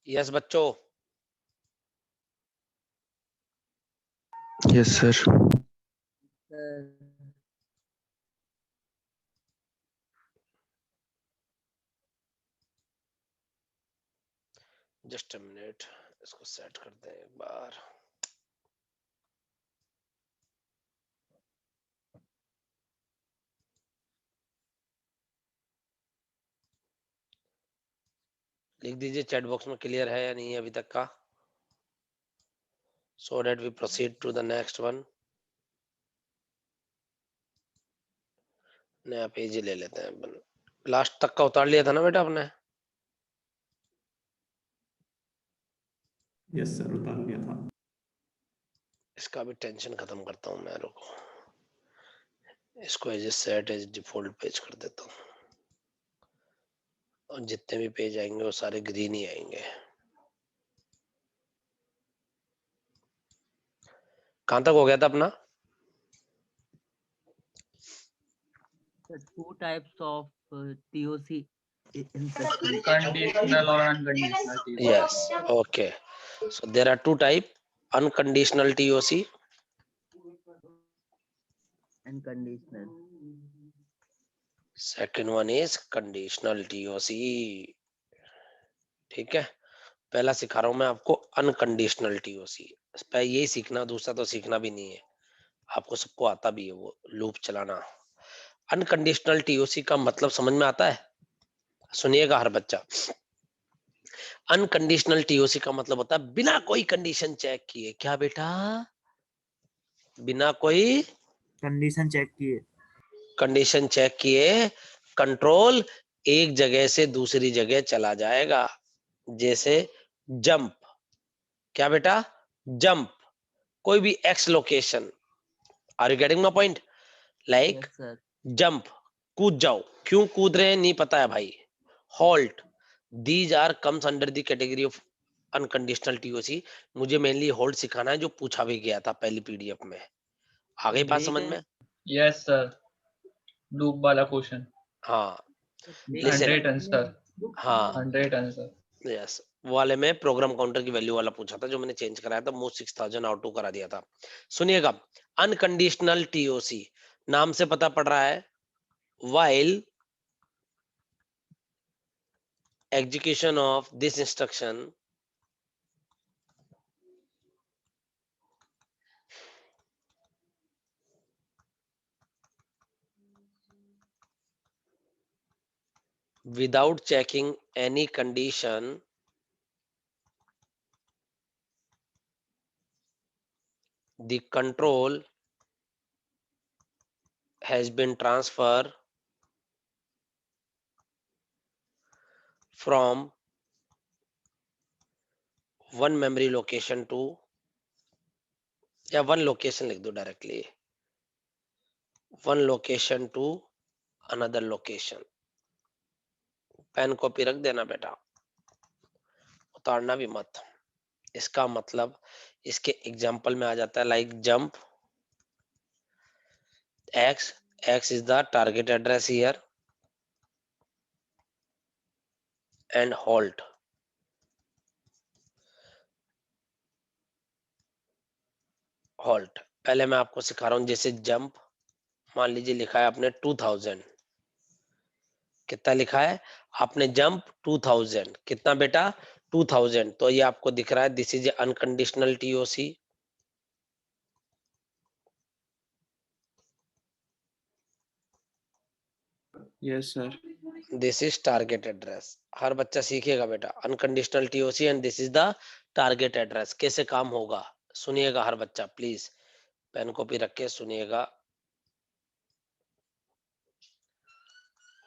Yes बच्चों, yes sir. Just a minute, इसको set करते हैं एक बार। लिख दीजिए चैट बॉक्स में क्लियर है या नहीं है अभी तक का, so that we proceed to the next one. नया पेज ही ले लेते हैं। लास्ट तक का उतार लिया था ना बेटा आपने? यस सर, उतार लिया था। इसका भी टेंशन खत्म करता हूँ मैं, रुको, इसको as set as default page कर देता हूँ, और जितने भी पेज आएंगे वो सारे ग्रीन ही आएंगे। कहां तक हो गया था अपना? Two types of TOC in such Conditional or unconditional TOC. Yes, okay. So there are two type: unconditional TOC and conditional. second one is conditional TOC। ठीक है, पहला सिखा रहा हूं मैं आपको अनकंडीशनल TOC। पहले यही सीखना, दूसरा तो सीखना भी नहीं है, आपको सबको आता भी है वो लूप चलाना। अनकंडीशनल TOC का मतलब समझ में आता है? सुनिएगा हर बच्चा, अनकंडीशनल TOC का मतलब होता है बिना कोई कंडीशन चेक किए। क्या बेटा? बिना कोई कंडीशन चेक किए। कंडीशन चेक किए कंट्रोल एक जगह से दूसरी जगह चला जाएगा। जैसे जंप, क्या बेटा? जंप, कोई भी x location. Are you getting my point? Like Yes sir. Jump, कूद जाओ। क्यों कूद रहे हैं नहीं पता है भाई। Halt, these are comes under the category of unconditional TOC। मुझे मेनली होल्ड सिखाना है, जो पूछा भी गया था पहली PDF में। आ गई बात समझ में? Yes sir. Loop वाला क्वेश्चन। हाँ Listen. 100 आंसर। हाँ 100 आंसर। यस, वो वाले में प्रोग्राम काउंटर की वैल्यू वाला पूछा था, जो मैंने चेंज कराया था, मूव 6000 आउट टू करा दिया था। सुनिएगा, अनकंडीशनल TOC नाम से पता पड़ रहा है, while execution of this instruction without checking any condition, the control has been transferred from one memory location to, या one location लिख दो directly, one location to another location। Pen copy रख देना बेटा, उतारना भी मत। इसका मतलब इसके एग्जाम्पल में आ जाता है, like jump, x, x is the target address here, and halt. Halt पहले मैं आपको सिखा रहा हूं। जैसे जंप, मान लीजिए लिखा है आपने 2000, कितना लिखा है आपने? जंप 2000, कितना बेटा? 2000। तो ये आपको दिख रहा है, this is unconditional TOC। Yes sir. This is target address. हर बच्चा सीखेगा बेटा unconditional TOC and this is the target address. कैसे काम होगा सुनिएगा हर बच्चा, प्लीज पेन कॉपी रख के सुनिएगा।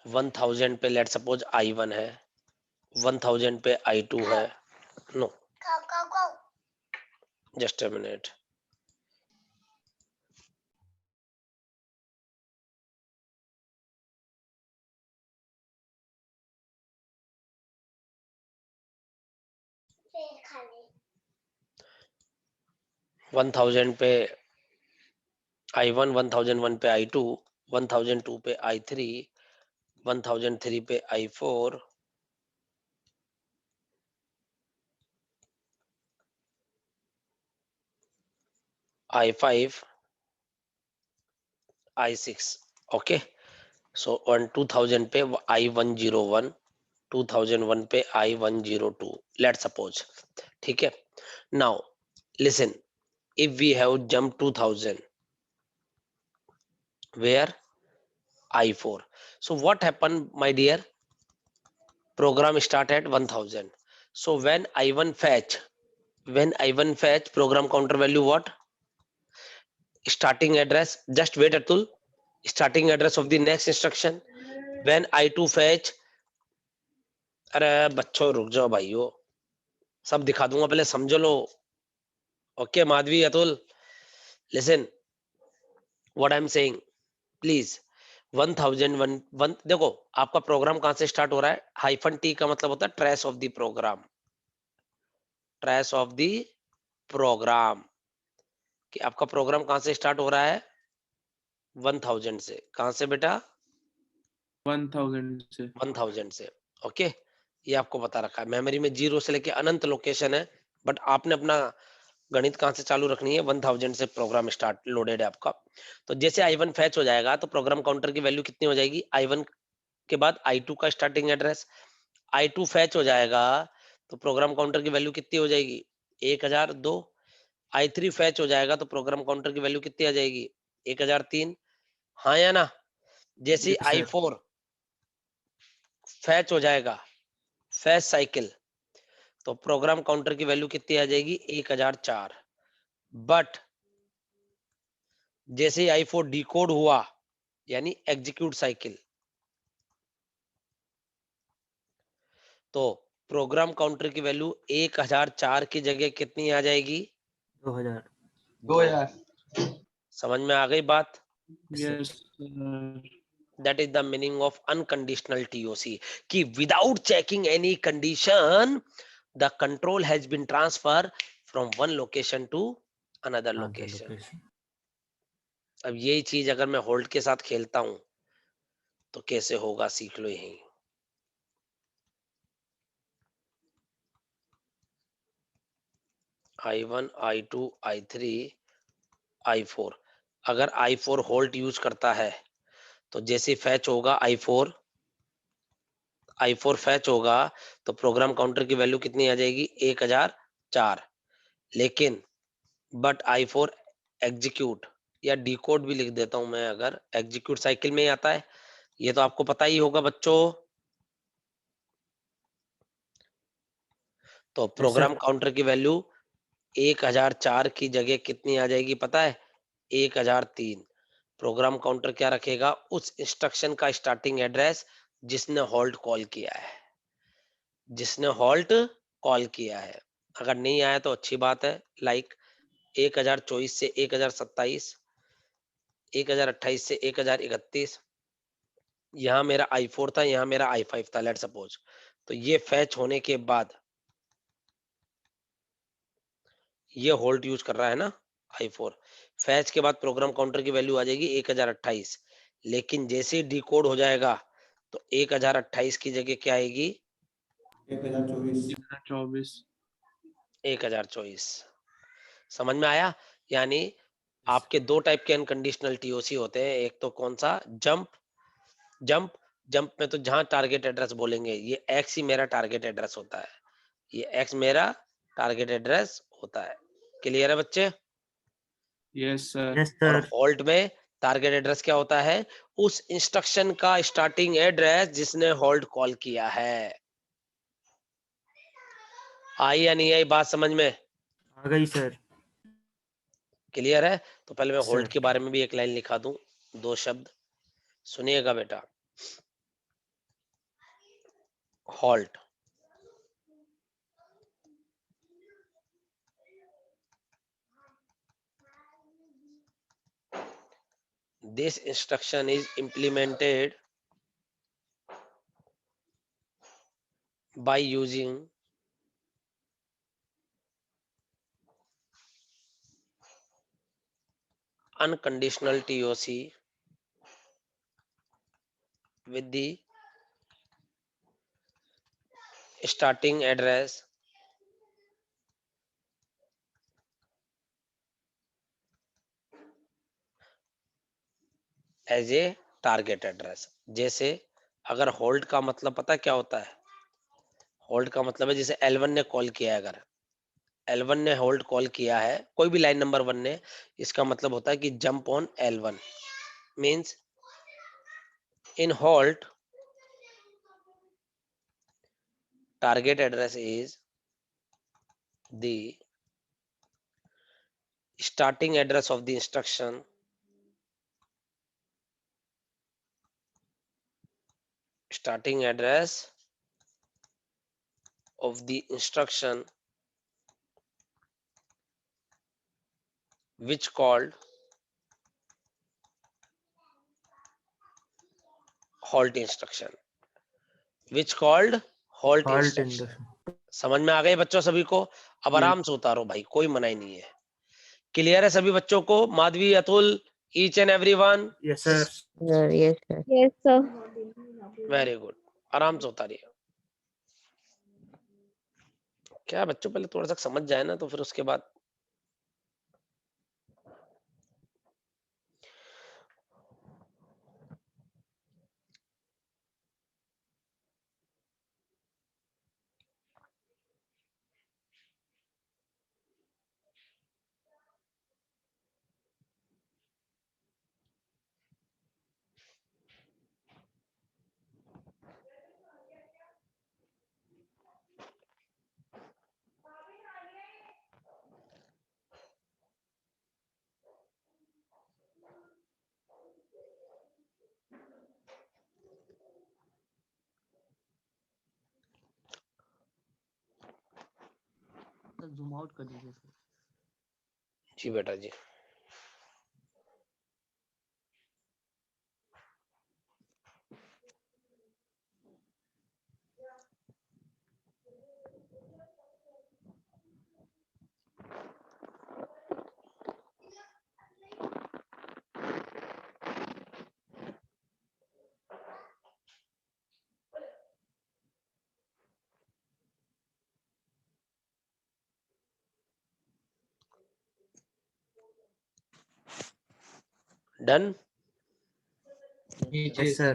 1000 पे लेट सपोज I1 है, 1000 पे I2 है। No, just a minute. One 1000 पे I1, 1001 पे I2, 1002 पे I3, 1003 पे I4, I5, I6. ओके, सो 2000 पे I101, 2001 पे I102, लेट सपोज, ठीक है। Now listen, if we have jumped 2000 where I4, so what happened my dear, program start at 1000, so when I1 fetch, program counter value what, starting address, just wait Atul, starting address of the next instruction, when I2 fetch, अरे बच्चों रुक जाओ भाइयों, सब दिखा दूंगा, पहले समझ लो। Okay Madhavi, Atul, listen what I am saying please. 1001 देखो, आपका प्रोग्राम कहां से स्टार्ट हो रहा है, हाइफन टी का मतलब होता है trace of the program, trace of the program, कि आपका प्रोग्राम कहां से स्टार्ट हो रहा है, 1000 से। कहां से बेटा, 1000 से। 1000 से। ओके, ये आपको बता रखा है, मेमोरी में 0 से लेके अनंत लोकेशन है, बट आपने अपना गणित कहां से चालू रखनी है, 1000 से प्रोग्राम स्टार्ट लोडेड है आपका। तो जैसे I1 फैच हो जाएगा तो प्रोग्राम काउंटर की वैल्यू कितनी हो जाएगी, I1 के बाद I2 का स्टार्टिंग एड्रेस, I2 फैच हो जाएगा तो प्रोग्राम काउंटर की वैल्यू कितनी हो जाएगी, 1002। I3 फैच हो जाएगा तो प्रोग्राम काउंटर की वैल्यू कितनी आ जाएगी, 1003। हाँ या ना। जैसे Yes, sir. I4 फैच हो जाएगा, फैच साइकिल, तो प्रोग्राम काउंटर की वैल्यू कितनी आ जाएगी, 1004। बट जैसे I4 डिकोड हुआ, यानी एग्जीक्यूट साइकिल, तो प्रोग्राम काउंटर की वैल्यू 1004 की जगह कितनी आ जाएगी, 2000. 2000। समझ में आ गई बात। Yes, sir. That is the meaning of unconditional TOC, कि without checking any condition the control has been transfer from one location to another Another location. location. अब यही चीज अगर मैं होल्ड के साथ खेलता हूं तो कैसे होगा, सीख लो यही। I1, I2, I3, I4, अगर I4 होल्ड यूज करता है तो जैसे फैच होगा I4 फैच होगा तो प्रोग्राम काउंटर की वैल्यू कितनी आ जाएगी, 1004। लेकिन बट I4 एग्जीक्यूट, या डिकोड भी लिख देता हूं मैं, अगर एग्जीक्यूट साइकिल में ही आता है, ये तो आपको पता ही होगा बच्चों। तो Yes, प्रोग्राम sir. काउंटर की वैल्यू 1004 की जगह कितनी आ जाएगी पता है, 1003। प्रोग्राम काउंटर क्या रखेगा, उस इंस्ट्रक्शन का स्टार्टिंग एड्रेस जिसने हॉल्ट कॉल किया है, जिसने हॉल्ट कॉल किया है। अगर नहीं आया तो अच्छी बात है, लाइक 1024 से 1027, 1028 से 1031, यहाँ मेरा I4 था, यहाँ मेरा I5 था, लेट सपोज। तो ये फैच होने के बाद ये होल्ड यूज कर रहा है ना, I4 फैच के बाद प्रोग्राम काउंटर की वैल्यू आ जाएगी 1028। लेकिन जैसे ही डिकोड हो जाएगा तो 1028 की जगह क्या आएगी, 1024। 1024। समझ में आया। यानी आपके दो टाइप के अनकंडीशनल टीओसी होते हैं, एक तो कौन सा, जंप, जंप जंप में तो जहां टारगेट एड्रेस बोलेंगे, ये एक्स ही मेरा टारगेट एड्रेस होता है, ये एक्स मेरा टारगेट एड्रेस होता है। क्लियर है बच्चे। Yes, sir. Yes, और sir. होल्ड में टारगेट एड्रेस क्या होता है, उस इंस्ट्रक्शन का स्टार्टिंग एड्रेस जिसने होल्ड कॉल किया है। आई या नहीं आई बात समझ में, आ गई सर. क्लियर है। तो पहले मैं होल्ड सर. के बारे में भी एक लाइन लिखा दूं, दो शब्द सुनिएगा बेटा। halt, this instruction is implemented by using unconditional TOC with the starting address as a target address. जैसे अगर होल्ड का मतलब पता है क्या होता है? होल्ड का मतलब है जैसे L1 ने कॉल किया है, अगर L1 ने होल्ड कॉल किया है, कोई भी लाइन नंबर 1 ने, इसका मतलब होता है कि jump on L1 means in hold target address is the starting address of the instruction starting address of the instruction which called halt instruction which called halt instruction। समझ में आ गए बच्चों सभी को? अब Yes. आराम से उतारो भाई, कोई मनाही नहीं है। क्लियर है सभी बच्चों को? Madhavi, Atul, each and everyone? Yes, sir. Yes, sir. Yes, sir. Very good, आराम से उतारिए। क्या बच्चों, पहले थोड़ा सा समझ जाए ना, तो फिर उसके बाद सर जूम आउट कर दीजिए सर। जी बेटा जी। डन? Yes, sir.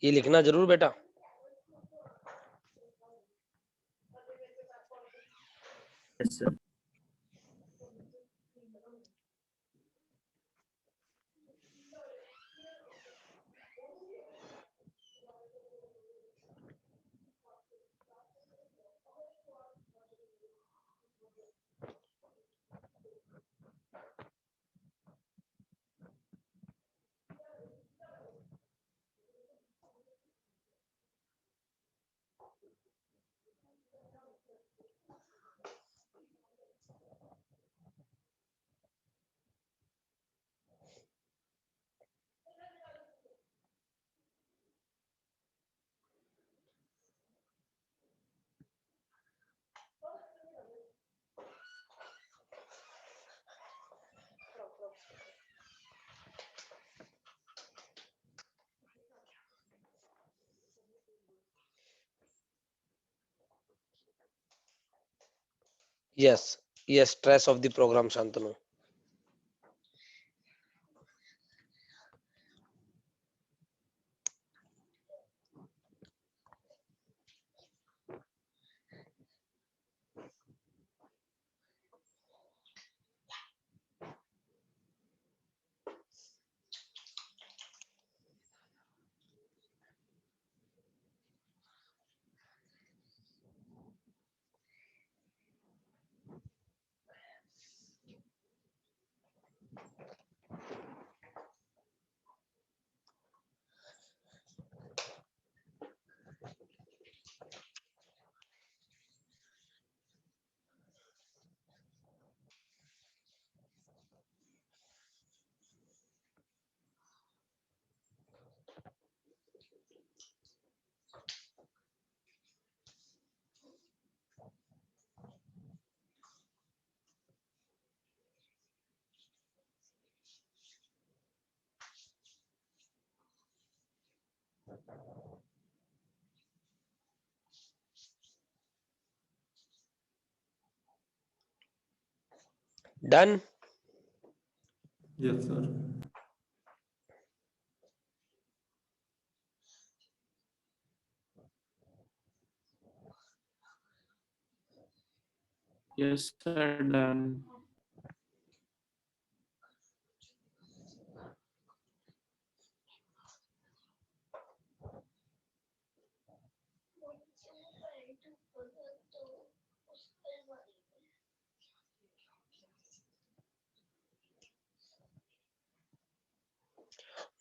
ये लिखना जरूर बेटा। Yes, sir. Yes yes, trace of the program Shantanu. Done? Yes, sir. Yes, sir. Done.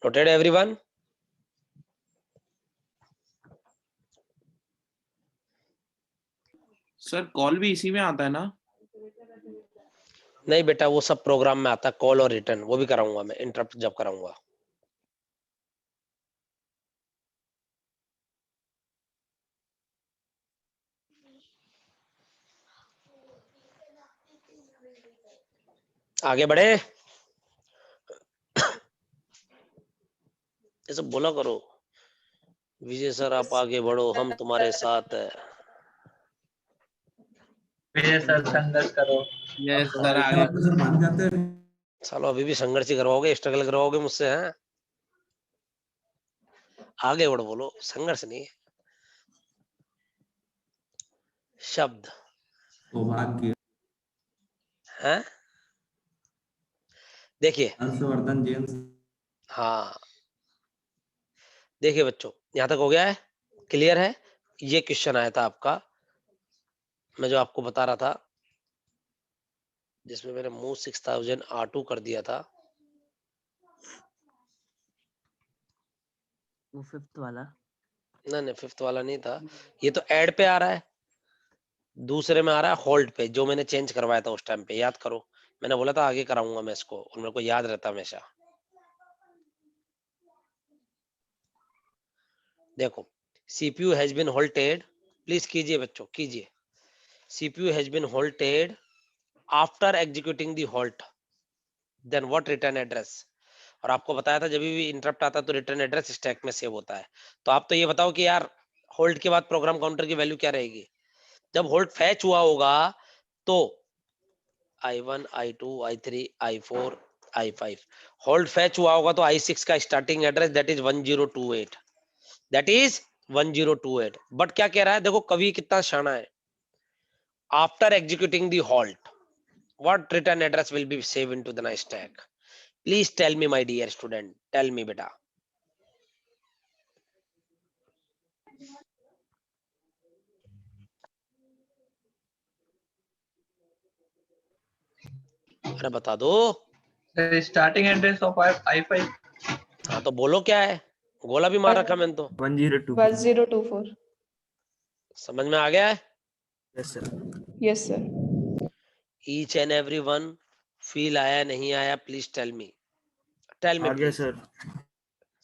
Noted everyone? Sir call भी इसी में आता है ना? नहीं बेटा, वो सब प्रोग्राम में आता है, कॉल और रिटर्न, वो भी कराऊंगा मैं, इंटरप्ट जब कराऊंगा। आगे बढ़े, ये सब बोला करो। विजय सर आप आगे बढ़ो, हम तुम्हारे साथ है। विजय सर संघर्ष करो। यस सर आगे। सालो अभी भी संघर्ष ही करवाओगे, स्ट्रगल करवाओगे मुझसे, हैं? आगे बढ़ो, बोलो संघर्ष नहीं है। शब्द सौभाग्य, है, देखिए। हर्षवर्धन जैन। हाँ देखिए बच्चों, यहां तक हो गया है, क्लियर है। ये क्वेश्चन आया था आपका, मैं जो आपको बता रहा था, जिसमें मैंने मूव 6000 R2 कर दिया था। वो फिफ्थ वाला। नहीं फिफ्थ वाला नहीं था, ये तो ऐड पे आ रहा है, दूसरे में आ रहा है होल्ड पे, जो मैंने चेंज करवाया था उस टाइम पे, याद करो। मैंने बोला था आगे कराऊंगा मैं इसको, और मेरे को याद रहता हमेशा। देखो, CPU has been halted, please कीजिए बच्चों कीजिए। CPU has been halted after executing the halt, then what return address. और आपको बताया था जब भी इंटरप्ट आता है तो रिटर्न एड्रेस स्टैक में सेव होता है। तो आप तो ये बताओ कि यार होल्ड के बाद प्रोग्राम काउंटर की वैल्यू क्या रहेगी। जब होल्ड फैच हुआ होगा तो i1 i2 i3 i4 i5, hold fetch हुआ होगा तो i6 का starting address that is 1028, that is 1028। But क्या कह रहा है, देखो कवि कितना शाना है। After executing the halt, what return address will be saved into the stack? Please tell me my dear student, tell me beta. अरे बता दो। Starting address of i5। हाँ तो बोलो क्या है, गोला भी मार रखा मैंने तो। 1024। समझ में आ गया है। Yes sir. Yes sir. Each and every one feel आया नहीं आया, please tell me, tell me आ गया प्लीज। सर।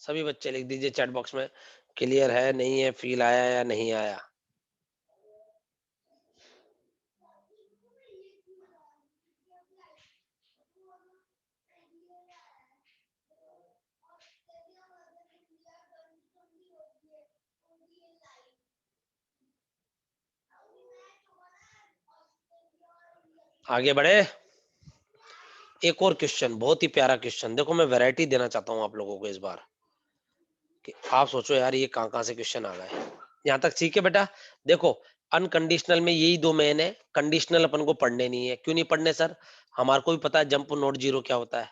सभी बच्चे लिख दीजिए चैट बॉक्स में, क्लियर है नहीं है, फील आया या नहीं आया। आगे बढ़े, एक और क्वेश्चन, बहुत ही प्यारा क्वेश्चन। देखो मैं वैरायटी देना चाहता हूं आप लोगों को इस बार, कि आप सोचो यार ये कहां से क्वेश्चन आ गए। यहां तक ठीक है बेटा। देखो अनकंडीशनल में यही दो मेन है, कंडीशनल अपन को पढ़ने नहीं है। क्यों नहीं पढ़ने सर, हमारे को भी पता है जंप नोट जीरो क्या होता है।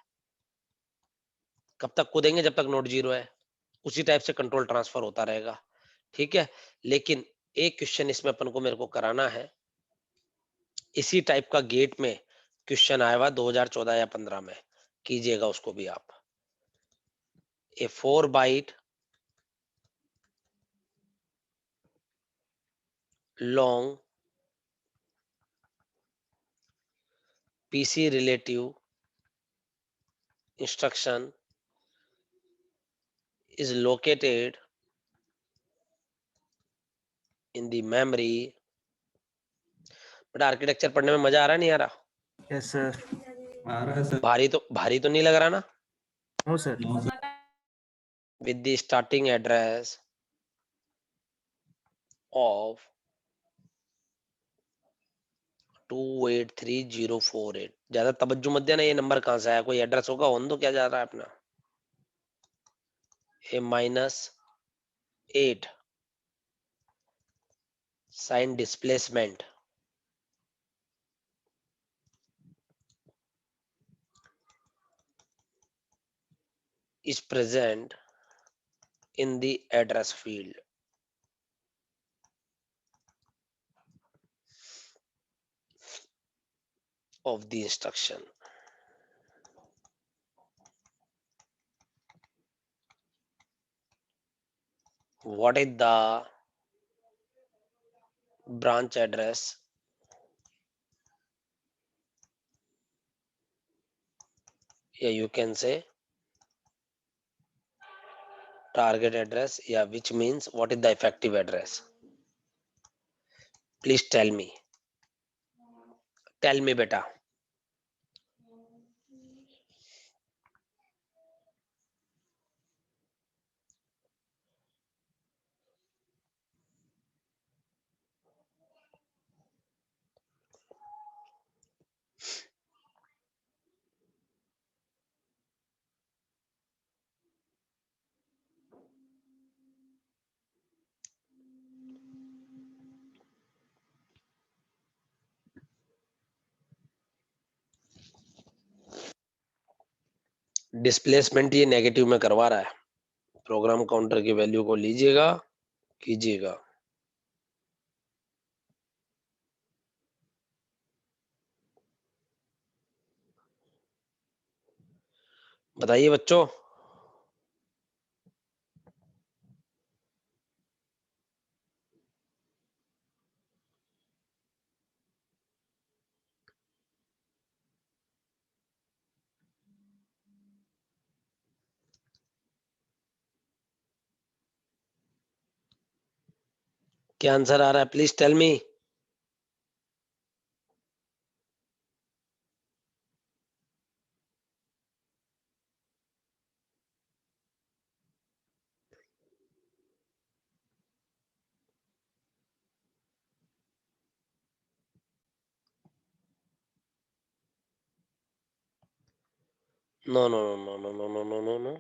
कब तक कूदेंगे जब तक नोट जीरो है, उसी टाइप से कंट्रोल ट्रांसफर होता रहेगा, ठीक है। लेकिन एक क्वेश्चन इसमें अपन को मेरे को कराना है, इसी टाइप का गेट में क्वेश्चन आया हुआ 2014 या 15 में, कीजिएगा उसको भी आप। A 4 byte long PC relative instruction is located in the memory। But architecture पढ़ने में मजा आ रहा नहीं आ रहा, यस सर। आ रहा है सर। भारी तो नहीं लग रहा ना। No sir. with the starting address of 283048। ज्यादा तवज्जो मत देना, ये नंबर कहां से आया, कोई एड्रेस होगा ऑन दो, क्या जा रहा है अपना। A -8 sign displacement is present in the address field. Of the instruction. What is the branch address या you can say target address, yeah, which means what is the effective address? Please tell me beta. Displacement ये negative में करवा रहा है, program counter की value को लीजिएगा, कीजिएगा। बताइए बच्चों, क्या आंसर आ रहा है? Please tell me. No no no no no no no no no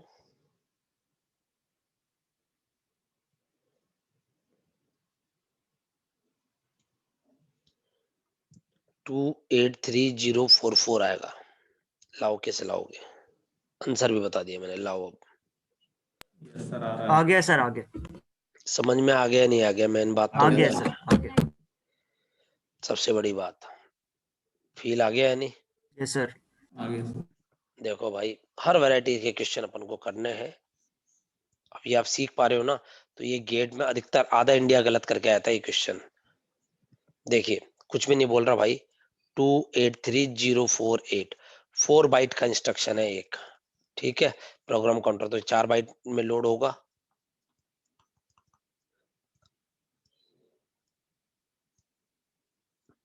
283044 आएगा। लाओ, कैसे लाओगे? आंसर भी बता दिया मैंने, लाओ। अब आ गया सर, आ गया। समझ में आ गया नहीं आ गया, मेन बात तो आ वो गया है सर, ना, आ गया। सबसे बड़ी बात। फील आ गया है नहीं? Yes sir. देखो भाई, हर वैरायटी के क्वेश्चन अपन को करने हैं। अभी आप सीख पा रहे हो ना, तो ये गेट में अधिकतर आधा इंडिया गलत करके आया था ये क्वेश्चन। देखिए, कुछ भी नहीं बोल रहा भाई, 283048 4 बाइट का इंस्ट्रक्शन है एक, ठीक है। प्रोग्राम काउंटर तो 4 बाइट में लोड होगा।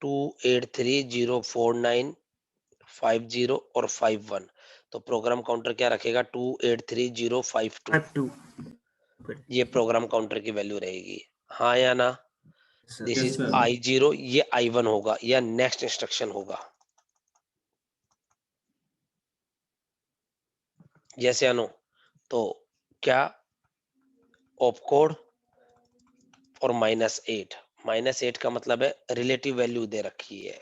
टू 28304950 और 51, तो प्रोग्राम काउंटर क्या रखेगा? 283052। 52। ये प्रोग्राम काउंटर की वैल्यू रहेगी, हाँ या ना? सर। दिस इज I0, ये I1 होगा या नेक्स्ट इंस्ट्रक्शन होगा, यस या नो? तो क्या ऑपकोड और -8 का मतलब है रिलेटिव वैल्यू दे रखी है,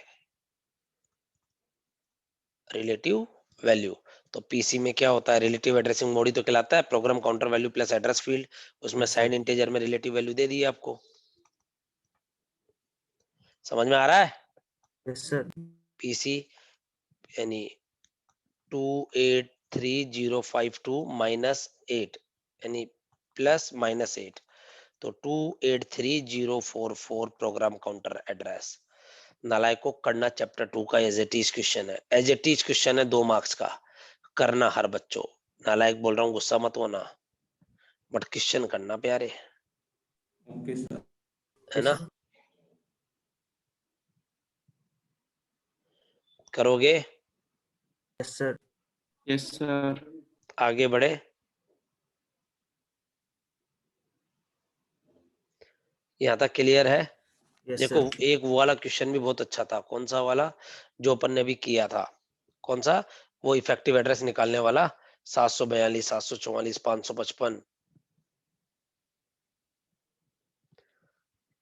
रिलेटिव वैल्यू। तो पीसी में क्या होता है? रिलेटिव एड्रेसिंग मोड ही तो कहलाता है, program counter value plus address field, उसमें साइन इंटीजर में रिलेटिव वैल्यू दे दी है आपको। समझ में आ रहा है? Yes sir. पीसी यानी 283052 -8 यानी +-8, तो 283044 प्रोग्राम काउंटर एड्रेस। नालायक को करना चैप्टर 2 का एज इट इज क्वेश्चन है, एज इट इज क्वेश्चन है, 2 मार्क्स का। करना हर बच्चों, नालायक बोल रहा हूँ, गुस्सा मत होना, बट क्वेश्चन करना प्यारे, है ना? करोगे? Yes sir. Yes sir. आगे बढ़े। यहाँ तक क्लियर है? यस देखो, सर। एक वो वाला क्वेश्चन भी बहुत अच्छा था, कौन सा वाला? जो अपन ने भी किया था, कौन सा? वो इफेक्टिव एड्रेस निकालने वाला, 742, 744, 555।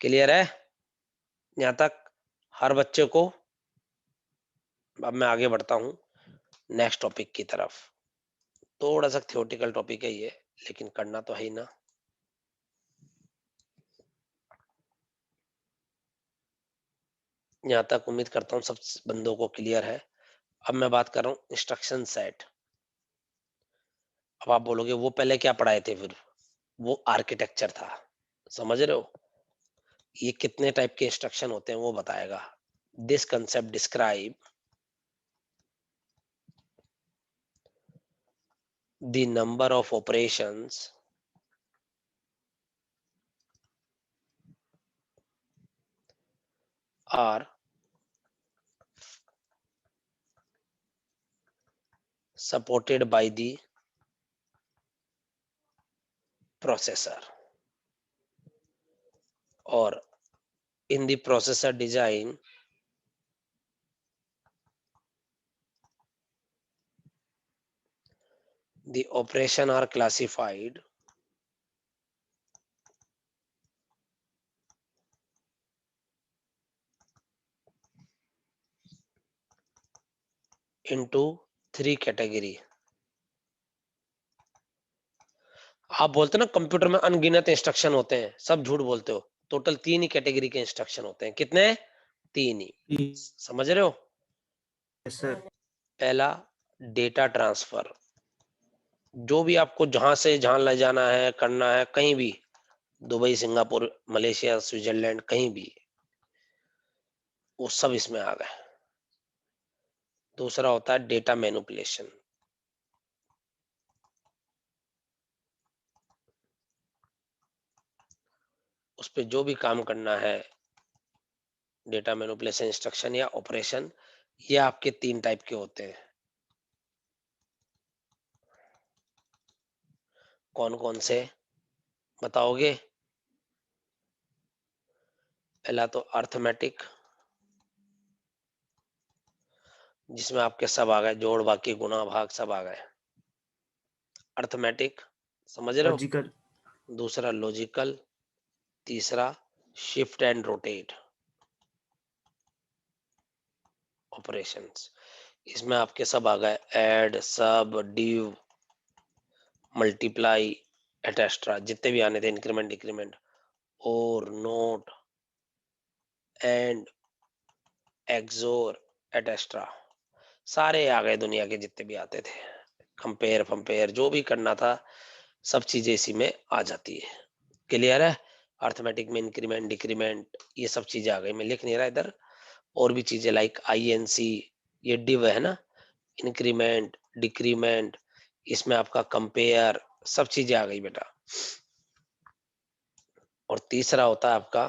क्लियर है यहाँ तक हर बच्चे को? अब मैं आगे बढ़ता हूँ नेक्स्ट टॉपिक की तरफ। थोड़ा सा थियोरेटिकल टॉपिक है ये, लेकिन करना तो है ही ना। यहाँ तक उम्मीद करता हूँ सब बंदों को क्लियर है। अब मैं बात कर रहा हूँ इंस्ट्रक्शन सेट। अब आप बोलोगे वो पहले क्या पढ़ाए थे, फिर वो आर्किटेक्चर था, समझ रहे हो। ये कितने टाइप के इंस्ट्रक्शन होते हैं वो बताएगा। This concept describe the number of operations are supported by the processor, or in the processor design the operation are classified into 3 category। आप बोलते ना कंप्यूटर में अनगिनत इंस्ट्रक्शन होते हैं, सब झूठ बोलते हो। टोटल 3 ही कैटेगरी के इंस्ट्रक्शन होते हैं। कितने? 3 ही। समझ रहे हो। Yes sir. पहला डेटा ट्रांसफर, जो भी आपको जहां से जहां ले जाना है, करना है, कहीं भी, दुबई, सिंगापुर, मलेशिया, स्विट्जरलैंड, कहीं भी, वो सब इसमें आ गए। दूसरा होता है डेटा मैनिपुलेशन, उस पे जो भी काम करना है, डेटा मैनिपुलेशन इंस्ट्रक्शन या ऑपरेशन, ये आपके 3 टाइप के होते हैं। कौन कौन से बताओगे? पहला तो अर्थमेटिक, जिसमें आपके सब आ गए, जोड़, बाकी, गुणा, भाग सब आ गए। अर्थमेटिक, समझ रहे हो। लॉजिकल। दूसरा लॉजिकल, तीसरा शिफ्ट एंड रोटेट ऑपरेशंस। इसमें आपके सब आ गए, ऐड, सब, डिव, मल्टीप्लाई, एटेस्ट्रा, जितने भी आने थे, इंक्रीमेंट, डिक्रीमेंट, और, नोट, एंड, एक्सोर, एटेस्ट्रा, सारे आ गए दुनिया के जितने भी आते थे। कंपेयर, फंपेयर, जो भी करना था, सब चीजें इसी में आ जाती है। क्लियर है। अर्थमेटिक में इंक्रीमेंट, डिक्रीमेंट, ये सब चीजें आ गई। मैं लिख नहीं रहा इधर। और भी चीजें लाइक आईएनसी, ये डिव है ना, इंक्रीमेंट, डिक्रीमेंट, इसमें आपका कंपेयर, सब चीजें आ गई बेटा। और तीसरा होता है आपका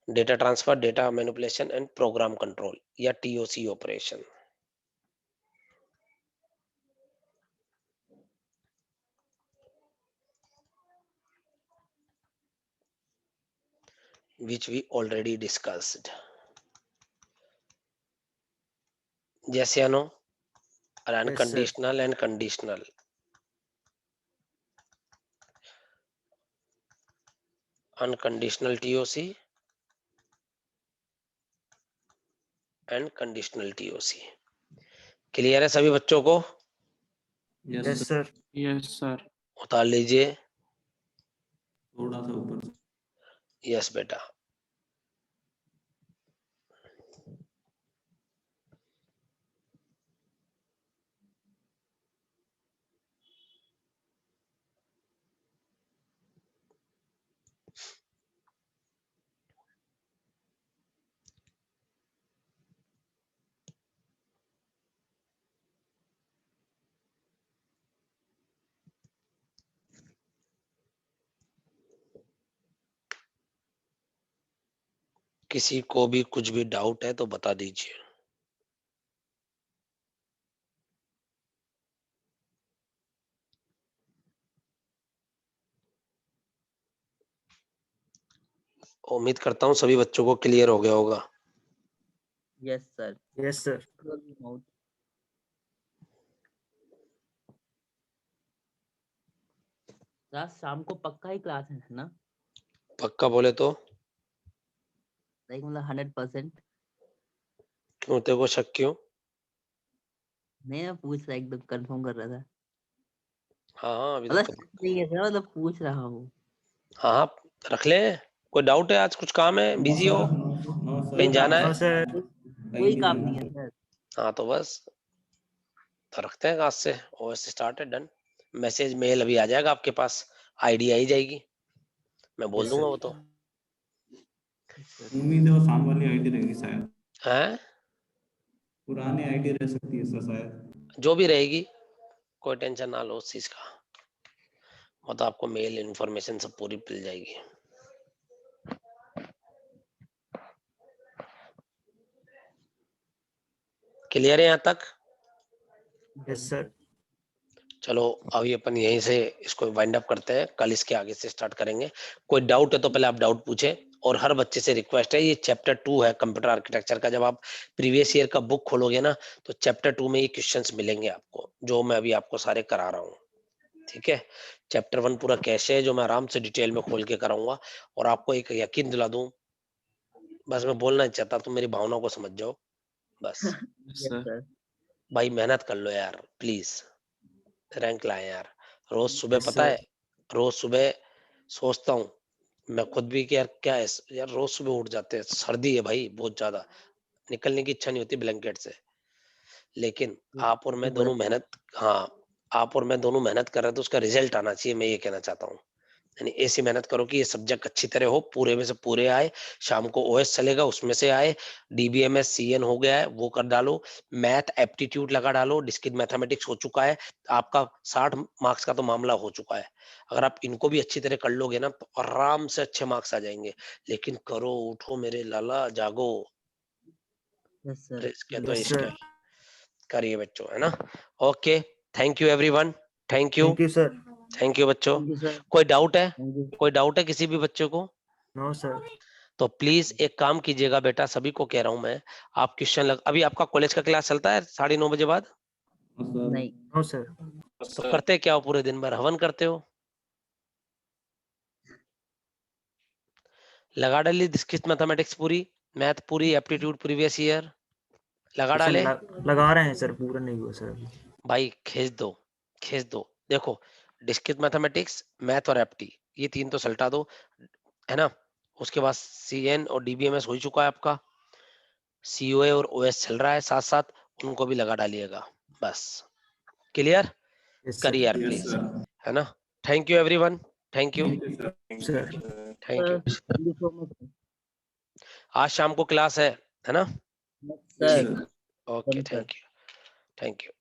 data transfer, data manipulation and program control, या TOC operation. which we already discussed. Yes या no? Or Yes, sir. unconditional and conditional. Unconditional TOC and conditional TOC. Clear है सभी बच्चों को? Yes sir. Yes sir. उतार लीजिए। थोड़ा सा ऊपर। यस बेटा। किसी को भी कुछ भी डाउट है तो बता दीजिए। उम्मीद करता हूँ सभी बच्चों को क्लियर हो गया होगा। Yes, sir. Yes sir. Close your mouth. आज शाम को पक्का ही क्लास है ना? पक्का बोले तो? लाइक मतलब 100%। क्यों, तेरे को शक क्यों? नहीं, मैं पूछ रहा, एकदम कंफर्म कर रहा था। हाँ हाँ अभी तक मतलब तो नहीं है सर, मतलब पूछ रहा हूँ। हाँ हाँ रख ले। कोई डाउट है? आज कुछ काम है, नो बिजी सर, हो, नो सर, कहीं जाना है? No sir. कहीं कोई नहीं काम जाना नहीं है सर। सर। हाँ तो बस तो रखते हैं आज से। OS started done. Message mail अभी आ जाएगा आपके पास, आईडी आई जाएगी, मैं बोल यस दूंगा सर। वो तो। सर उम्मीद है वो सामने वाली आईडी रहेगी शायद, है पुरानी आईडी रह सकती है सर शायद। जो भी रहेगी, कोई टेंशन ना लो उस चीज का, वो तो आपको मेल इन्फॉर्मेशन सब पूरी मिल जाएगी। क्लियर है यहाँ तक? Yes sir. चलो अभी अपन यहीं से इसको वाइंड अप करते हैं, कल इसके आगे से स्टार्ट करेंगे। कोई डाउट है तो पहले आप डाउट पूछे, और हर बच्चे से रिक्वेस्ट है, ये चैप्टर 2 है कंप्यूटर आर्किटेक्चर का। जब आप प्रीवियस ईयर का बुक खोलोगे ना तो चैप्टर 2 में ये क्वेश्चंस मिलेंगे आपको, जो मैं अभी आपको सारे करा रहा हूँ। ठीक है, चैप्टर 1 पूरा कैसे है जो मैं आराम से डिटेल में खोल के कराऊंगा। और आपको एक यकीन दिला दूं, बस मैं बोलना नहीं चाहता, तुम मेरी भावनाओं को समझ जाओ बस। Yes sir. भाई मेहनत कर लो यार प्लीज, रैंक लाए यार। रोज सुबह यस पता है, सर। रोज सुबह सोचता हूँ मैं खुद भी कि यार क्या है यार, रोज सुबह उठ जाते हैं, सर्दी है भाई बहुत ज्यादा, निकलने की इच्छा नहीं होती ब्लैंकेट से, लेकिन आप और मैं दोनों मेहनत, हाँ आप और मैं दोनों मेहनत कर रहे हैं तो उसका रिजल्ट आना चाहिए, मैं ये कहना चाहता हूँ। यानी ऐसी मेहनत करो कि ये सब्जेक्ट अच्छी तरह हो, पूरे में से पूरे आए। शाम को ओएस चलेगा उसमें से आए, डीबीएमएस सीएन हो गया है वो कर डालो, मैथ एप्टीट्यूड लगा डालो, डिस्क्रीट मैथमेटिक्स हो चुका है आपका, 60 मार्क्स का तो मामला हो चुका है। अगर आप इनको भी अच्छी तरह कर लोगे ना तो आराम से अच्छे मार्क्स आ जाएंगे। लेकिन करो, उठो मेरे लाला, जागो, यस सर। रिस्क है तो यस इश्क है, सर। करिए बच्चों, है ना। Okay, thank you everyone, thank you, thank you sir. Thank you बच्चों। Thank you sir. कोई डाउट है? Thank you. कोई डाउट है किसी भी बच्चे को? No sir. तो प्लीज एक काम कीजिएगा बेटा, सभी को कह रहा हूं मैं, आप क्वेश्चन अभी आपका कॉलेज का क्लास चलता है 9:30 बजे बाद? No sir. नहीं नो सर। तो करते क्या हो पूरे दिन भर? हवन करते हो? लगा डाली डिस्क्रीट मैथमेटिक्स पूरी, मैथ पूरी, एप्टीट्यूड प्रीवियस ईयर लगा सर डाले? लगा रहे हैं सर, पूरा नहीं हुआ सर अभी। भाई खींच दो, खींच दो। देखो डिस्क्रीट मैथमेटिक्स, मैथ और एप्टी, ये तीन तो सल्टा दो, है ना। उसके बाद सीएन और डीबीएमएस हो ही चुका है आपका, सीओए और ओएस चल रहा है साथ साथ, उनको भी लगा डालिएगा बस। क्लियर? यस करिए सर। यार यस प्लीज, सर। है ना। Thank you everyone, thank you, thank you sir. Sir. Thank you. Thank you so much आज शाम को क्लास है ना? सर। ठीक, okay, thank you, thank you.